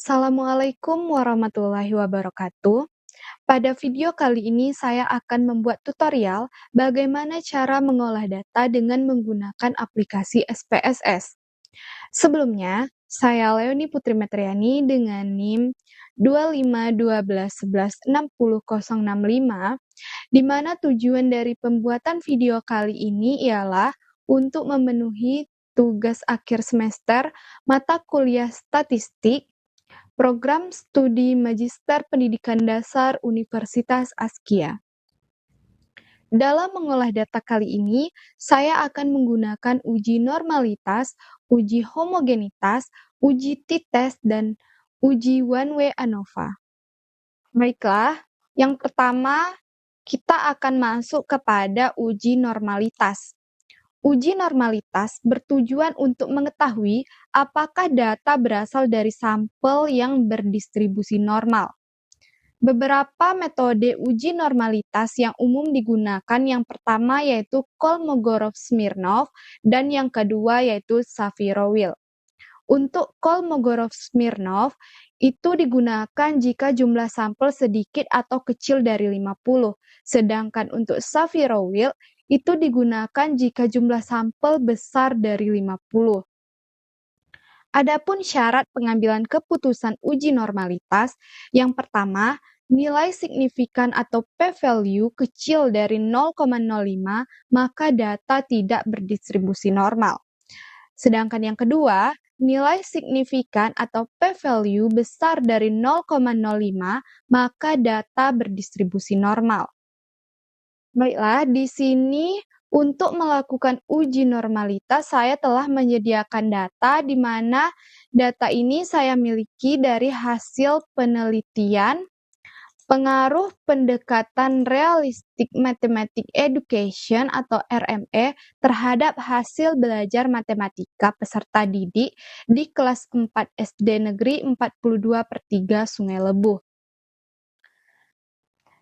Assalamualaikum warahmatullahi wabarakatuh. Pada video kali ini saya akan membuat tutorial bagaimana cara mengolah data dengan menggunakan aplikasi SPSS. Sebelumnya, saya Leoni Putri Metriani dengan NIM 2512116065, di mana tujuan dari pembuatan video kali ini ialah untuk memenuhi tugas akhir semester mata kuliah statistik Program Studi Magister Pendidikan Dasar Universitas Askia. Dalam mengolah data kali ini, saya akan menggunakan uji normalitas, uji homogenitas, uji t-test, dan uji one-way ANOVA. Baiklah, yang pertama kita akan masuk kepada uji normalitas. Uji normalitas bertujuan untuk mengetahui apakah data berasal dari sampel yang berdistribusi normal. Beberapa metode uji normalitas yang umum digunakan yang pertama yaitu Kolmogorov-Smirnov dan yang kedua yaitu Shapiro-Wilk. Untuk Kolmogorov-Smirnov itu digunakan jika jumlah sampel sedikit atau kecil dari 50, sedangkan untuk Shapiro-Wilk itu digunakan jika jumlah sampel besar dari 50. Adapun syarat pengambilan keputusan uji normalitas, yang pertama, nilai signifikan atau p-value kecil dari 0,05, maka data tidak berdistribusi normal. Sedangkan yang kedua, nilai signifikan atau p-value besar dari 0,05, maka data berdistribusi normal. Baiklah, di sini untuk melakukan uji normalitas, saya telah menyediakan data di mana data ini saya miliki dari hasil penelitian pengaruh pendekatan Realistic Mathematics Education atau RME terhadap hasil belajar matematika peserta didik di kelas 4 SD Negeri 42/3 Sungai Lebuh.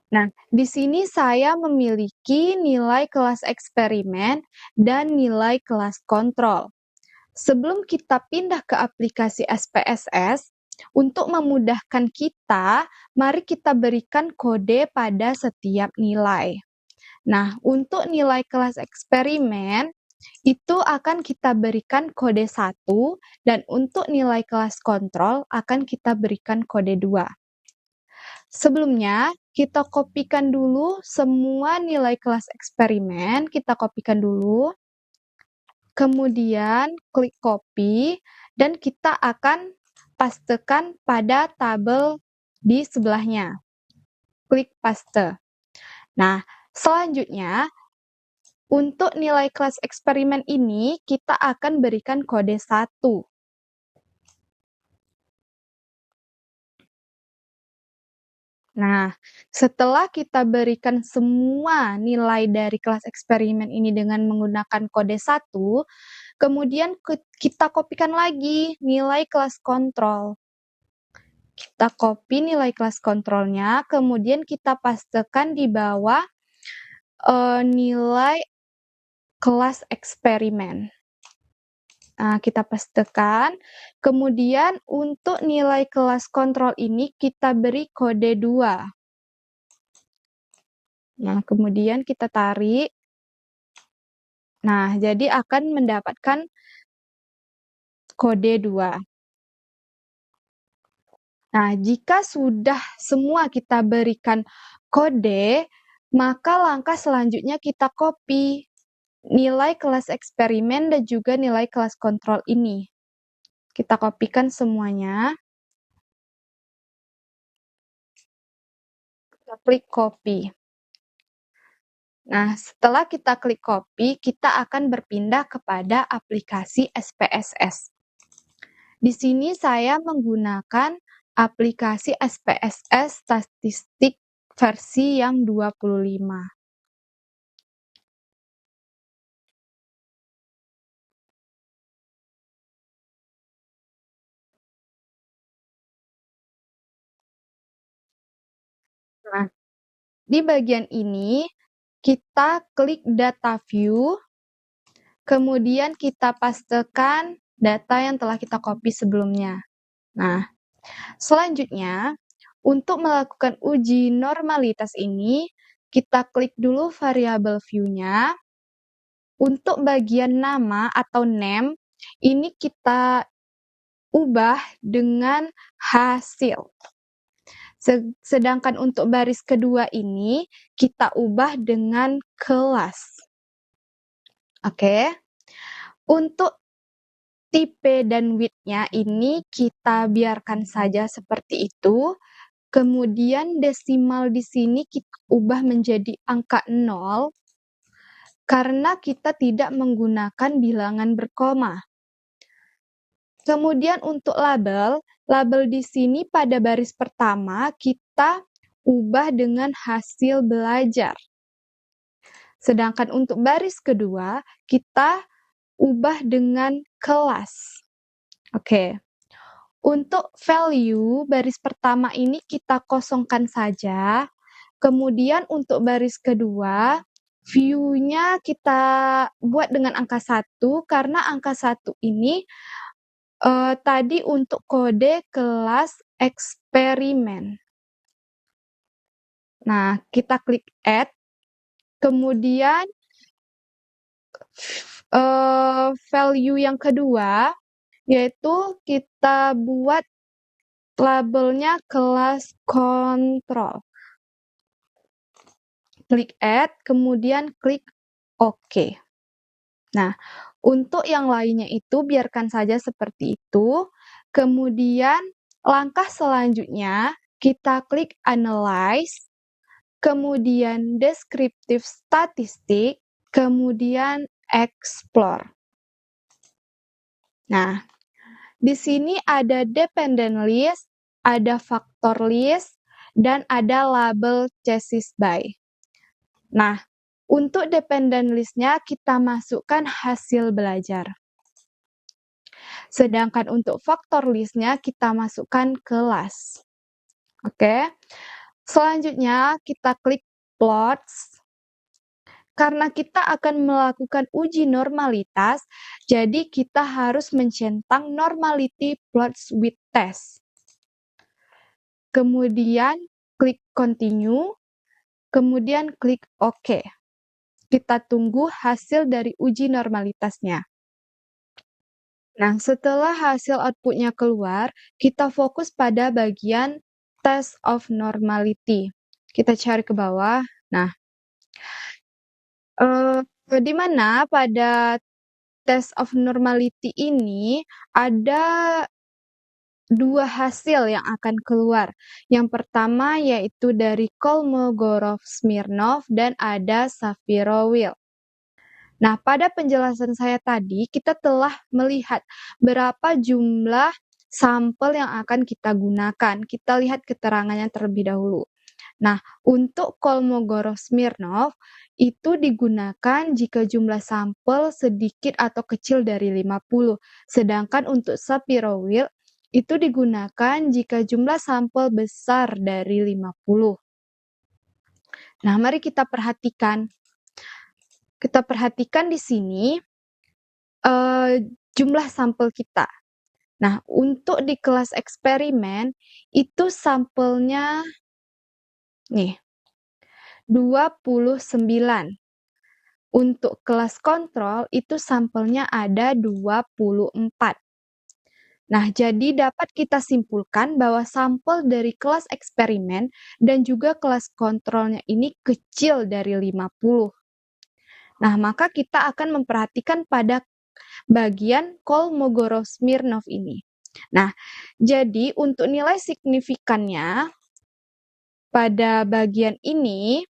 Nah, di sini saya memiliki nilai kelas eksperimen dan nilai kelas kontrol. Sebelum kita pindah ke aplikasi SPSS, untuk memudahkan kita, mari kita berikan kode pada setiap nilai. Nah, untuk nilai kelas eksperimen, itu akan kita berikan kode 1, dan untuk nilai kelas kontrol akan kita berikan kode 2. Sebelumnya, kita kopikan dulu semua nilai kelas eksperimen, kita kopikan dulu. Kemudian klik copy, dan kita akan pastekan pada tabel di sebelahnya. Klik paste. Nah, selanjutnya, untuk nilai kelas eksperimen ini, kita akan berikan kode 1. Nah, setelah kita berikan semua nilai dari kelas eksperimen ini dengan menggunakan kode 1, kemudian kita kopikan lagi nilai kelas kontrol. Kita copy nilai kelas kontrolnya, kemudian kita pastekan di bawah nilai kelas eksperimen. Nah, kita pastekan. Kemudian untuk nilai kelas kontrol ini kita beri kode 2. Nah, kemudian kita tarik. Nah, jadi akan mendapatkan kode 2. Nah, jika sudah semua kita berikan kode, maka langkah selanjutnya kita copy nilai kelas eksperimen dan juga nilai kelas kontrol ini. Kita kopikan semuanya. Kita klik copy. Nah, setelah kita klik copy, kita akan berpindah kepada aplikasi SPSS. Di sini saya menggunakan aplikasi SPSS Statistik versi yang 25. Nah, di bagian ini, kita klik data view, kemudian kita pastekan data yang telah kita copy sebelumnya. Nah, Selanjutnya, untuk melakukan uji normalitas ini, kita klik dulu variabel view-nya. Untuk bagian nama atau name, ini kita ubah dengan hasil. Sedangkan untuk baris kedua ini, kita ubah dengan kelas. Oke. Untuk tipe dan width-nya ini kita biarkan saja seperti itu. Kemudian desimal di sini kita ubah menjadi angka 0 karena kita tidak menggunakan bilangan berkoma. Kemudian untuk label di sini pada baris pertama kita ubah dengan hasil belajar. Sedangkan untuk baris kedua kita ubah dengan kelas. Oke. Untuk value baris pertama ini kita kosongkan saja. Kemudian untuk baris kedua, view-nya kita buat dengan angka 1 karena angka 1 ini tadi untuk kode kelas eksperimen. Nah, kita klik add. Kemudian value yang kedua yaitu kita buat labelnya kelas kontrol. Klik add, kemudian klik OK. Nah, untuk yang lainnya itu biarkan saja seperti itu. Kemudian langkah selanjutnya kita klik analyze, kemudian descriptive statistik, kemudian explore. Nah, di sini ada dependent list, ada factor list, dan ada label chassis by. Nah, untuk dependent list-nya kita masukkan hasil belajar. Sedangkan untuk factor list-nya kita masukkan kelas. Oke. Selanjutnya kita klik plots. Karena kita akan melakukan uji normalitas, jadi kita harus mencentang normality plots with test. Kemudian klik continue, kemudian klik OK. Kita tunggu hasil dari uji normalitasnya. Nah, setelah hasil output-nya keluar, kita fokus pada bagian test of normality. Kita cari ke bawah. Nah, di mana pada test of normality ini ada dua hasil yang akan keluar. Yang pertama yaitu dari Kolmogorov-Smirnov dan ada Shapiro-Wilk. Nah, pada penjelasan saya tadi, kita telah melihat berapa jumlah sampel yang akan kita gunakan. Kita lihat keterangannya terlebih dahulu. Nah, untuk Kolmogorov-Smirnov itu digunakan jika jumlah sampel sedikit atau kecil dari 50. Sedangkan untuk Shapiro-Wilk itu digunakan jika jumlah sampel besar dari 50. Nah, mari kita perhatikan. Kita perhatikan di sini jumlah sampel kita. Nah, untuk di kelas eksperimen itu sampelnya nih 29. Untuk kelas kontrol itu sampelnya ada 24. Nah, jadi dapat kita simpulkan bahwa sampel dari kelas eksperimen dan juga kelas kontrolnya ini kecil dari 50. Nah, maka kita akan memperhatikan pada bagian Kolmogorov-Smirnov ini. Nah, jadi untuk nilai signifikannya pada bagian ini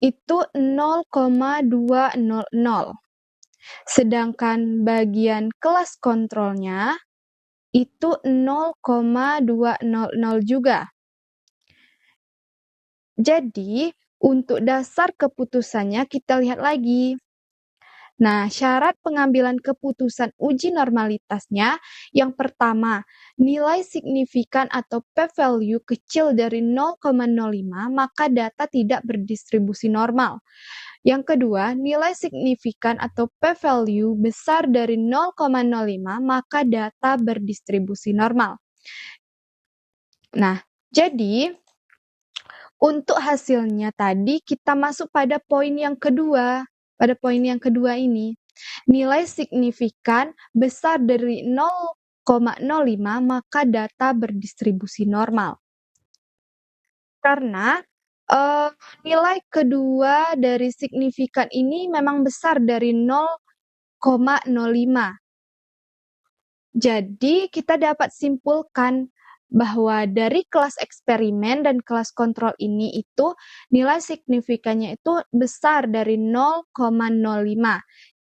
itu 0,200. Sedangkan bagian kelas kontrolnya itu 0,200 juga. Jadi, untuk dasar keputusannya kita lihat lagi. Nah, syarat pengambilan keputusan uji normalitasnya yang pertama, nilai signifikan atau p-value kecil dari 0,05, maka data tidak berdistribusi normal. Yang kedua, nilai signifikan atau p-value besar dari 0,05, maka data berdistribusi normal. Nah, jadi untuk hasilnya tadi kita masuk pada poin yang kedua. Pada poin yang kedua ini, nilai signifikan besar dari 0,05, maka data berdistribusi normal. Karena nilai kedua dari signifikan ini memang besar dari 0,05. Jadi kita dapat simpulkan bahwa dari kelas eksperimen dan kelas kontrol ini itu nilai signifikannya itu besar dari 0,05.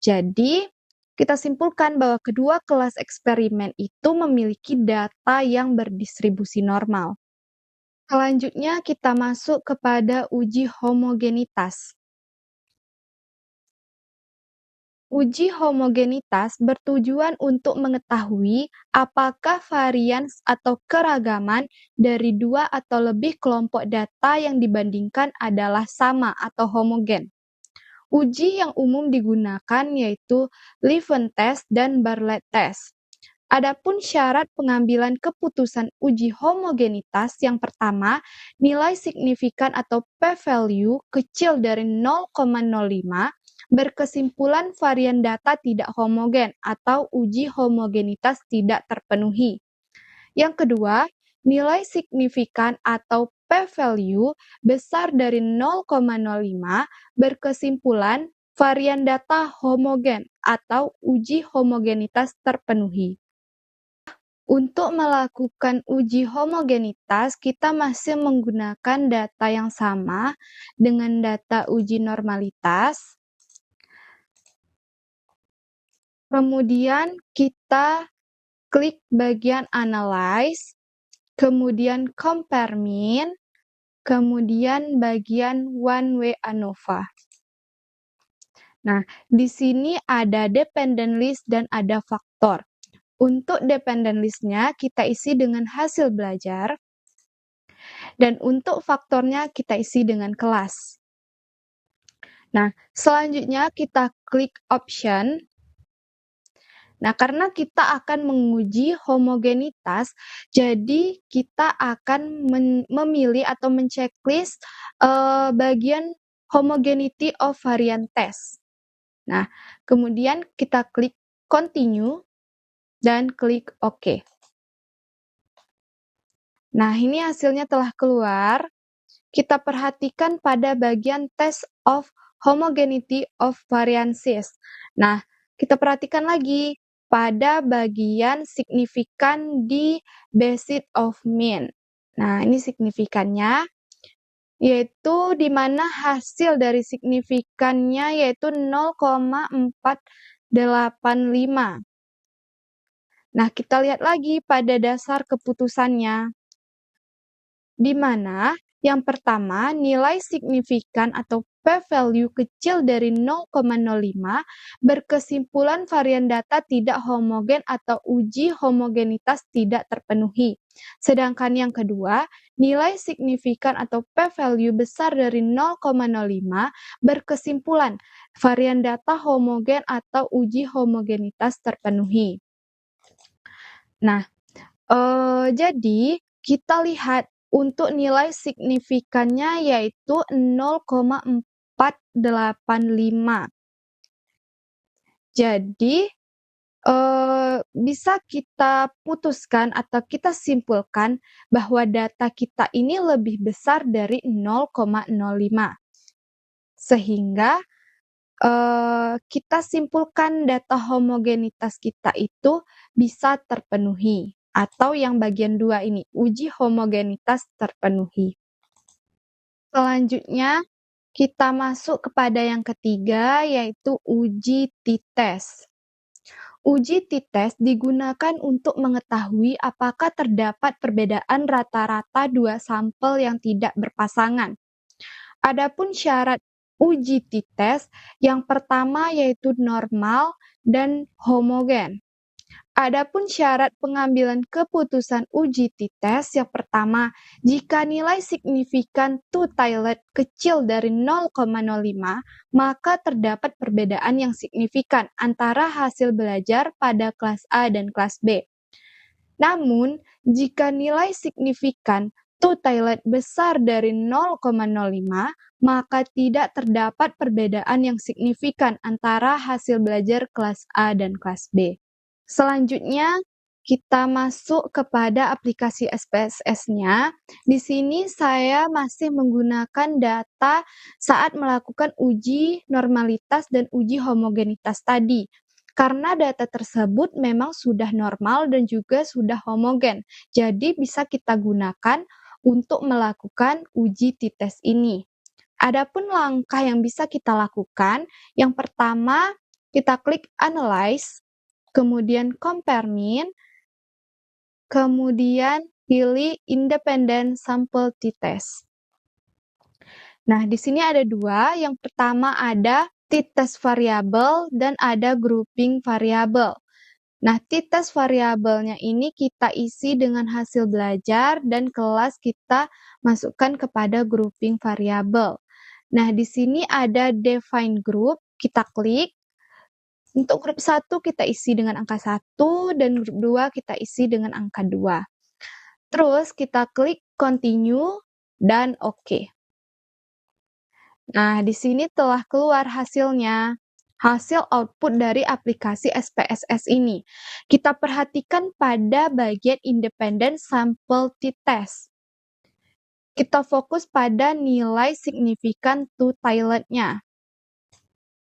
Jadi kita simpulkan bahwa kedua kelas eksperimen itu memiliki data yang berdistribusi normal. Selanjutnya kita masuk kepada uji homogenitas. Uji homogenitas bertujuan untuk mengetahui apakah varians atau keragaman dari dua atau lebih kelompok data yang dibandingkan adalah sama atau homogen. Uji yang umum digunakan yaitu Leuven test dan Bartlett test. Adapun syarat pengambilan keputusan uji homogenitas yang pertama, nilai signifikan atau p-value kecil dari 0,05 berkesimpulan varian data tidak homogen atau uji homogenitas tidak terpenuhi. Yang kedua, nilai signifikan atau p-value besar dari 0,05 berkesimpulan varian data homogen atau uji homogenitas terpenuhi. Untuk melakukan uji homogenitas, kita masih menggunakan data yang sama dengan data uji normalitas. Kemudian kita klik bagian Analyze, kemudian Compare Mean, kemudian bagian One Way ANOVA. Nah, di sini ada dependent list dan ada faktor. Untuk dependent list-nya kita isi dengan hasil belajar, dan untuk faktornya kita isi dengan kelas. Nah, selanjutnya kita klik Option. Nah, karena kita akan menguji homogenitas, jadi kita akan memilih atau menceklis bagian homogeneity of variant test. Nah, kemudian kita klik Continue dan klik OK. Nah, ini hasilnya telah keluar. Kita perhatikan pada bagian test of homogeneity of variances. Nah, kita perhatikan lagi pada bagian signifikan di basis of mean. Nah, ini signifikannya, yaitu di mana hasil dari signifikannya yaitu 0,485. Nah, kita lihat lagi pada dasar keputusannya, di mana yang pertama, nilai signifikan atau p-value kecil dari 0,05 berkesimpulan varian data tidak homogen atau uji homogenitas tidak terpenuhi. Sedangkan yang kedua, nilai signifikan atau p-value besar dari 0,05 berkesimpulan varian data homogen atau uji homogenitas terpenuhi. Nah, jadi kita lihat untuk nilai signifikannya yaitu 0,485. Jadi, bisa kita putuskan atau kita simpulkan bahwa data kita ini lebih besar dari 0,05. Sehingga, kita simpulkan data homogenitas kita itu bisa terpenuhi. Atau yang bagian 2 ini, uji homogenitas terpenuhi. Selanjutnya, kita masuk kepada yang ketiga, yaitu uji t-test. Uji t-test digunakan untuk mengetahui apakah terdapat perbedaan rata-rata dua sampel yang tidak berpasangan. Adapun syarat uji t-test, yang pertama yaitu normal dan homogen. Adapun syarat pengambilan keputusan uji TITES yang pertama, jika nilai signifikan two-tilet kecil dari 0,05, maka terdapat perbedaan yang signifikan antara hasil belajar pada kelas A dan kelas B. Namun, jika nilai signifikan two-tilet besar dari 0,05, maka tidak terdapat perbedaan yang signifikan antara hasil belajar kelas A dan kelas B. Selanjutnya, kita masuk kepada aplikasi SPSS-nya. Di sini saya masih menggunakan data saat melakukan uji normalitas dan uji homogenitas tadi. Karena data tersebut memang sudah normal dan juga sudah homogen. Jadi bisa kita gunakan untuk melakukan uji TITES ini. Adapun langkah yang bisa kita lakukan, yang pertama kita klik Analyze, kemudian Compare Mean, kemudian pilih Independent Sample T-Test. Nah, di sini ada dua. Yang pertama ada T-Test variabel dan ada grouping variabel. Nah, T-Test variabelnya ini kita isi dengan hasil belajar dan kelas kita masukkan kepada grouping variabel. Nah, di sini ada Define Group, kita klik. Untuk grup 1 kita isi dengan angka 1 dan grup 2 kita isi dengan angka 2. Terus kita klik Continue dan OK. Nah, di sini telah keluar hasilnya. Hasil output dari aplikasi SPSS ini. Kita perhatikan pada bagian Independent Sample T-Test. Kita fokus pada nilai signifikan two-tiletnya.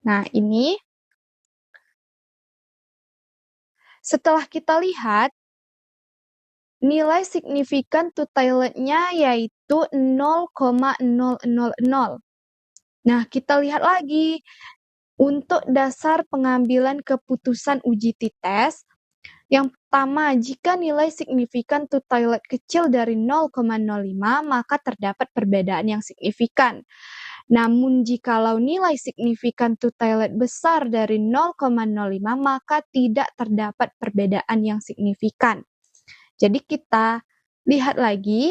Nah, ini setelah kita lihat, nilai signifikan two-tiletnya yaitu 0,000. Nah, kita lihat lagi. Untuk dasar pengambilan keputusan uji TITES, yang pertama, jika nilai signifikan two-tilet kecil dari 0,05, maka terdapat perbedaan yang signifikan. Namun, jikalau nilai signifikan two-tilet besar dari 0,05, maka tidak terdapat perbedaan yang signifikan. Jadi, kita lihat lagi.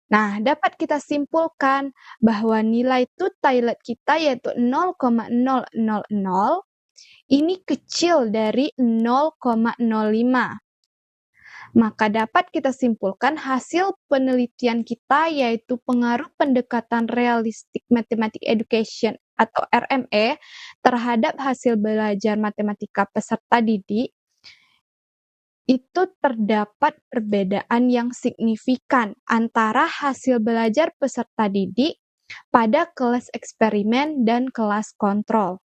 Nah, dapat kita simpulkan bahwa nilai two-tilet kita yaitu 0,000 ini kecil dari 0,05. Maka dapat kita simpulkan hasil penelitian kita yaitu pengaruh pendekatan Realistic Mathematics Education atau RME terhadap hasil belajar matematika peserta didik itu terdapat perbedaan yang signifikan antara hasil belajar peserta didik pada kelas eksperimen dan kelas kontrol.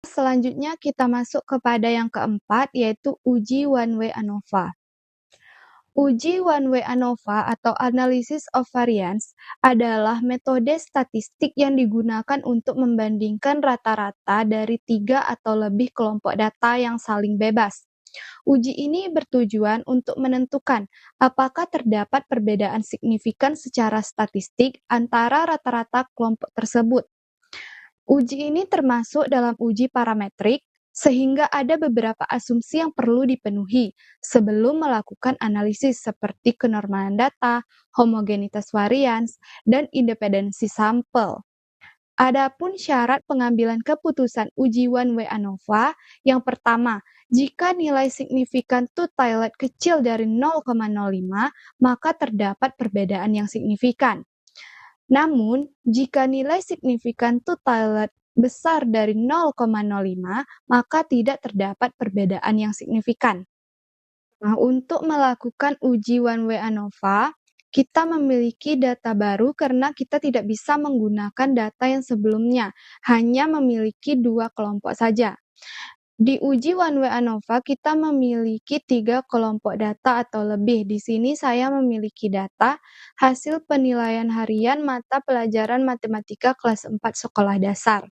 Selanjutnya kita masuk kepada yang keempat yaitu uji one-way ANOVA. Uji one-way ANOVA atau Analysis of Variance adalah metode statistik yang digunakan untuk membandingkan rata-rata dari 3 atau lebih kelompok data yang saling bebas. Uji ini bertujuan untuk menentukan apakah terdapat perbedaan signifikan secara statistik antara rata-rata kelompok tersebut. Uji ini termasuk dalam uji parametrik, sehingga ada beberapa asumsi yang perlu dipenuhi sebelum melakukan analisis seperti kenormalan data, homogenitas varians, dan independensi sampel. Adapun syarat pengambilan keputusan uji one-way ANOVA, yang pertama, jika nilai signifikan two-tilet kecil dari 0,05, maka terdapat perbedaan yang signifikan. Namun, jika nilai signifikan two-tilet besar dari 0,05, maka tidak terdapat perbedaan yang signifikan. Nah, untuk melakukan uji one-way ANOVA, kita memiliki data baru karena kita tidak bisa menggunakan data yang sebelumnya, hanya memiliki 2 kelompok saja. Di uji one-way ANOVA, kita memiliki 3 kelompok data atau lebih. Di sini saya memiliki data hasil penilaian harian mata pelajaran matematika kelas 4 sekolah dasar.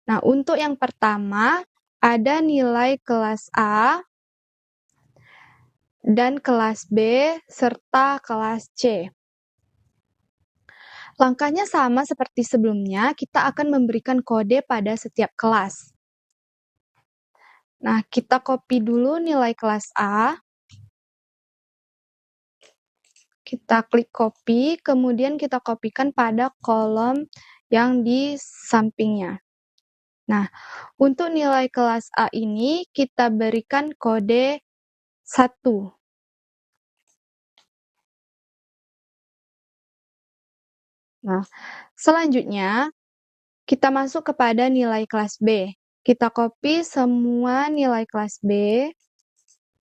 Nah, untuk yang pertama, ada nilai kelas A dan kelas B serta kelas C. Langkahnya sama seperti sebelumnya, kita akan memberikan kode pada setiap kelas. Nah, kita copy dulu nilai kelas A. Kita klik copy, kemudian kita kopikan pada kolom yang di sampingnya. Nah, untuk nilai kelas A ini kita berikan kode 1. Nah, selanjutnya kita masuk kepada nilai kelas B. Kita copy semua nilai kelas B,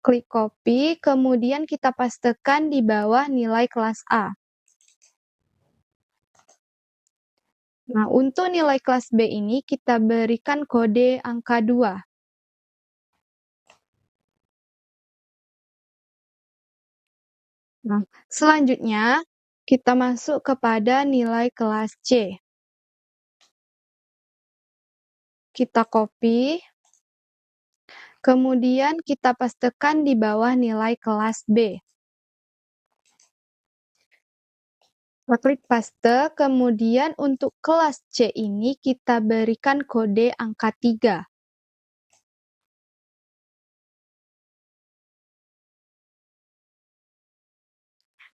klik copy, kemudian kita pastekan di bawah nilai kelas A. Nah, untuk nilai kelas B ini kita berikan kode angka 2. Nah, selanjutnya kita masuk kepada nilai kelas C. Kita copy, kemudian kita pastekan di bawah nilai kelas B. Kita klik paste, kemudian untuk kelas C ini kita berikan kode angka 3.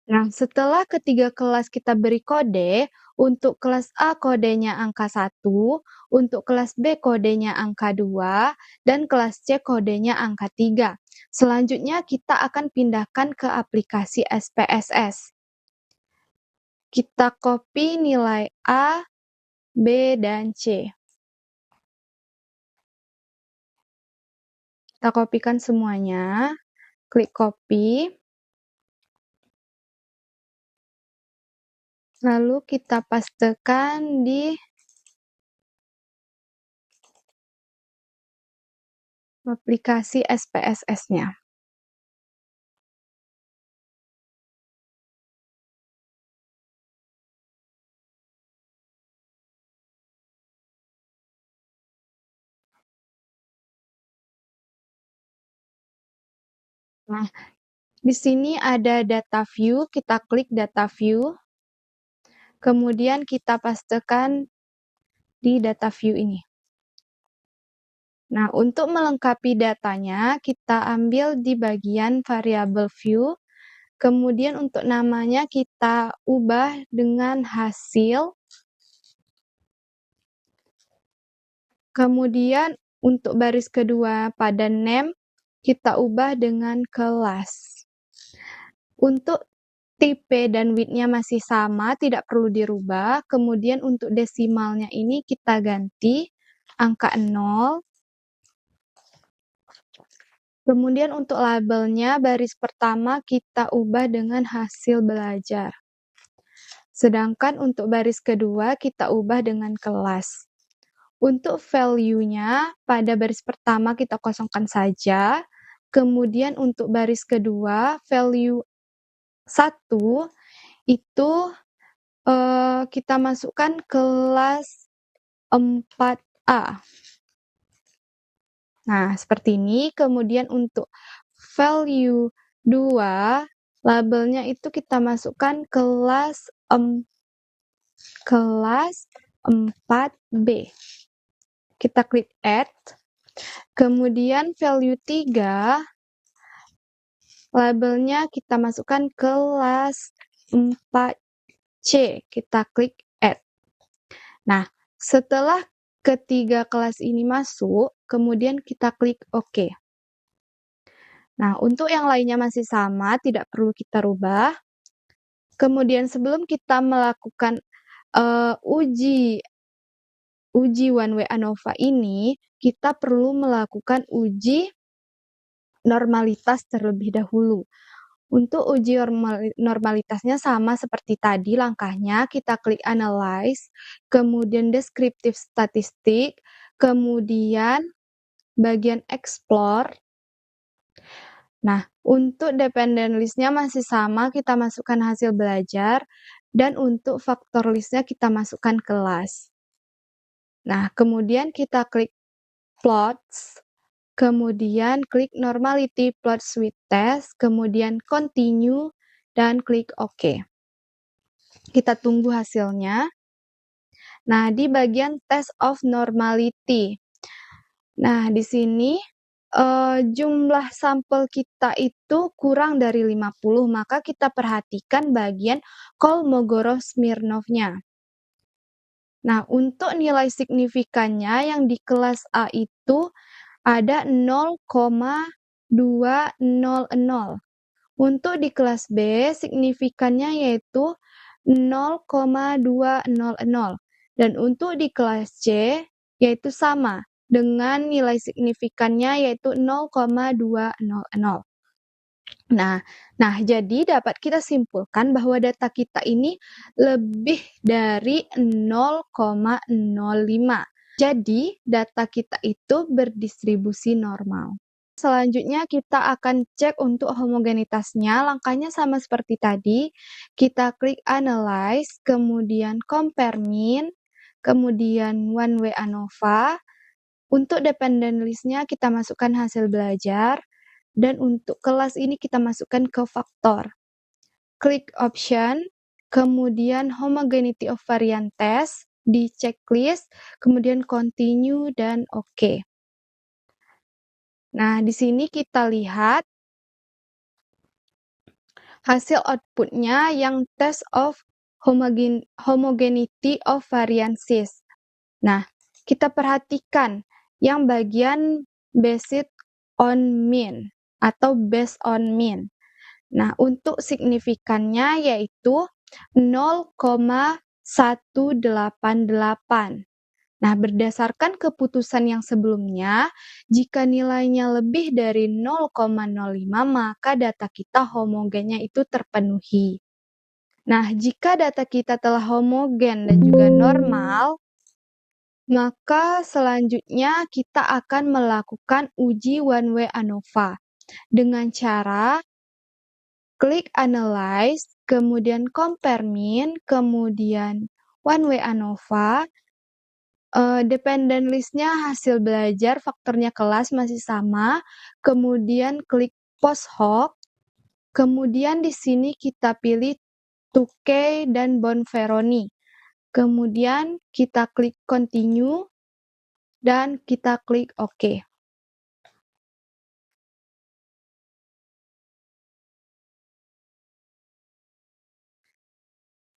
Nah, setelah ketiga kelas kita beri kode, untuk kelas A kodenya angka 1, untuk kelas B kodenya angka 2, dan kelas C kodenya angka 3. Selanjutnya kita akan pindahkan ke aplikasi SPSS. Kita copy nilai A, B, dan C. Kita kopikan semuanya, klik copy. Lalu kita pastekan di aplikasi SPSS-nya. Nah, di sini ada data view, kita klik data view. Kemudian kita pastekan di data view ini. Nah, untuk melengkapi datanya, kita ambil di bagian variable view. Kemudian untuk namanya kita ubah dengan hasil. Kemudian untuk baris kedua pada name, kita ubah dengan kelas. Untuk tipe dan width-nya masih sama, tidak perlu dirubah. Kemudian untuk desimalnya ini kita ganti angka 0. Kemudian untuk labelnya, baris pertama kita ubah dengan hasil belajar. Sedangkan untuk baris kedua kita ubah dengan kelas. Untuk value-nya, pada baris pertama kita kosongkan saja. Kemudian untuk baris kedua, value 1 itu kita masukkan kelas 4A. Nah, seperti ini. Kemudian untuk value 2, labelnya itu kita masukkan kelas 4B. Kita klik add. Kemudian value 3, labelnya kita masukkan kelas 4C. Kita klik add. Nah, setelah ketiga kelas ini masuk, kemudian kita klik OK. Nah, untuk yang lainnya masih sama, tidak perlu kita rubah. Kemudian sebelum kita melakukan uji One Way ANOVA ini, kita perlu melakukan uji normalitas terlebih dahulu. Untuk uji normalitasnya sama seperti tadi langkahnya, kita klik Analyze, kemudian Descriptive Statistic, kemudian bagian Explore. Nah, untuk dependent list-nya masih sama, kita masukkan hasil belajar, dan untuk faktor list-nya kita masukkan kelas. Nah, kemudian kita klik Plots, kemudian klik Normality Plots with Test, kemudian Continue, dan klik OK. Kita tunggu hasilnya. Nah, di bagian Test of Normality. Nah, di sini jumlah sampel kita itu kurang dari 50, maka kita perhatikan bagian Kolmogorov-Smirnovnya. Nah, untuk nilai signifikannya yang di kelas A itu ada 0,200. Untuk di kelas B, signifikannya yaitu 0,200. Dan untuk di kelas C, yaitu sama dengan nilai signifikannya yaitu 0,200. Nah, jadi dapat kita simpulkan bahwa data kita ini lebih dari 0,05. Jadi, data kita itu berdistribusi normal. Selanjutnya kita akan cek untuk homogenitasnya. Langkahnya sama seperti tadi. Kita klik Analyze, kemudian Compare Mean, kemudian One Way ANOVA. Untuk dependent list-nya kita masukkan hasil belajar. Dan untuk kelas ini kita masukkan ke faktor. Klik Option, kemudian Homogeneity of Variance Test di checklist, kemudian Continue dan OK. Nah, di sini kita lihat hasil output-nya yang Test of Homogeneity of Variances. Nah, kita perhatikan yang bagian based on mean atau based on mean. Nah, untuk signifikannya yaitu 0,188. Nah, berdasarkan keputusan yang sebelumnya, jika nilainya lebih dari 0,05, maka data kita homogennya itu terpenuhi. Nah, jika data kita telah homogen dan juga normal, maka selanjutnya kita akan melakukan uji one way ANOVA dengan cara klik Analyze, kemudian Compare Mean, kemudian One Way ANOVA. Dependent list-nya hasil belajar, faktornya kelas masih sama. Kemudian klik Post Hoc. Kemudian di sini kita pilih Tukey dan Bonferroni. Kemudian kita klik Continue dan kita klik OK.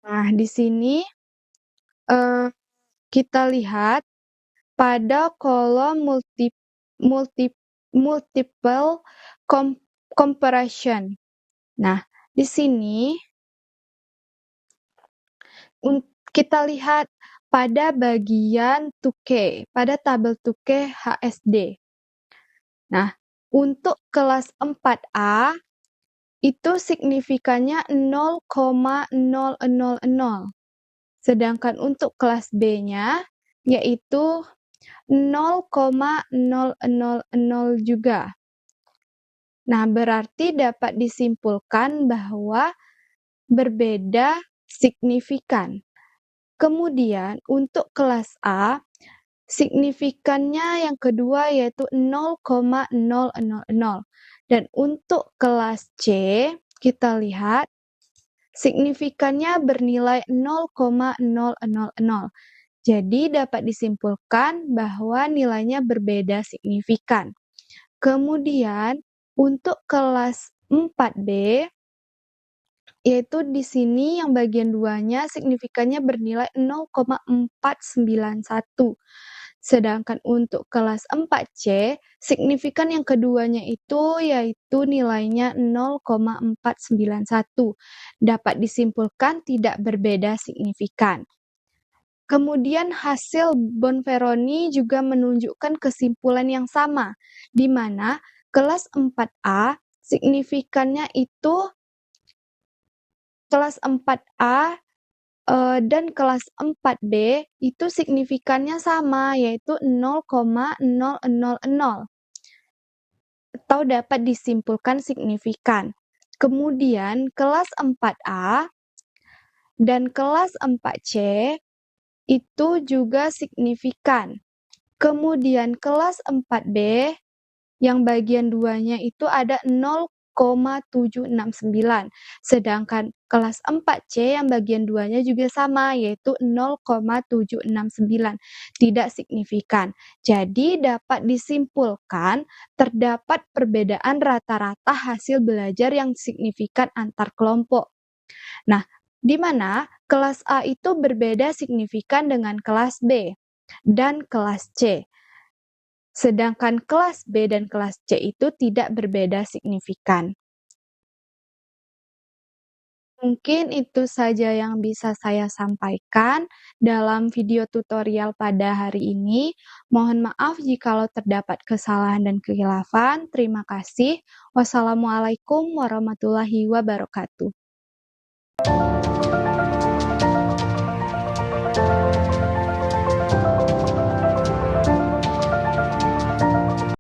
Nah, di sini kita lihat pada kolom multiple comparison. Nah, di sini kita lihat pada bagian Tukey, pada tabel Tukey HSD. Nah, untuk kelas 4A itu signifikannya 0,000. Sedangkan untuk kelas B-nya yaitu 0,000 juga. Nah, berarti dapat disimpulkan bahwa berbeda signifikan. Kemudian untuk kelas A, signifikannya yang kedua yaitu 0,000. Dan untuk kelas C, kita lihat signifikannya bernilai 0,000. Jadi dapat disimpulkan bahwa nilainya berbeda signifikan. Kemudian untuk kelas 4B, yaitu di sini yang bagian 2-nya signifikannya bernilai 0,491. Sedangkan untuk kelas 4C, signifikan yang keduanya itu yaitu nilainya 0,491. Dapat disimpulkan tidak berbeda signifikan. Kemudian hasil Bonferroni juga menunjukkan kesimpulan yang sama, di mana kelas 4A signifikannya itu kelas 4A dan kelas 4B itu signifikannya sama, yaitu 0,000 atau dapat disimpulkan signifikan. Kemudian kelas 4A dan kelas 4C itu juga signifikan. Kemudian kelas 4B yang bagian 2-nya itu ada 0,000 0,769. Sedangkan kelas 4C yang bagian 2-nya juga sama, yaitu 0,769. Tidak signifikan. Jadi dapat disimpulkan terdapat perbedaan rata-rata hasil belajar yang signifikan antar kelompok. Nah, di mana kelas A itu berbeda signifikan dengan kelas B dan kelas C. Sedangkan kelas B dan kelas C itu tidak berbeda signifikan. Mungkin itu saja yang bisa saya sampaikan dalam video tutorial pada hari ini. Mohon maaf jikalau terdapat kesalahan dan kekhilafan. Terima kasih. Wassalamualaikum warahmatullahi wabarakatuh.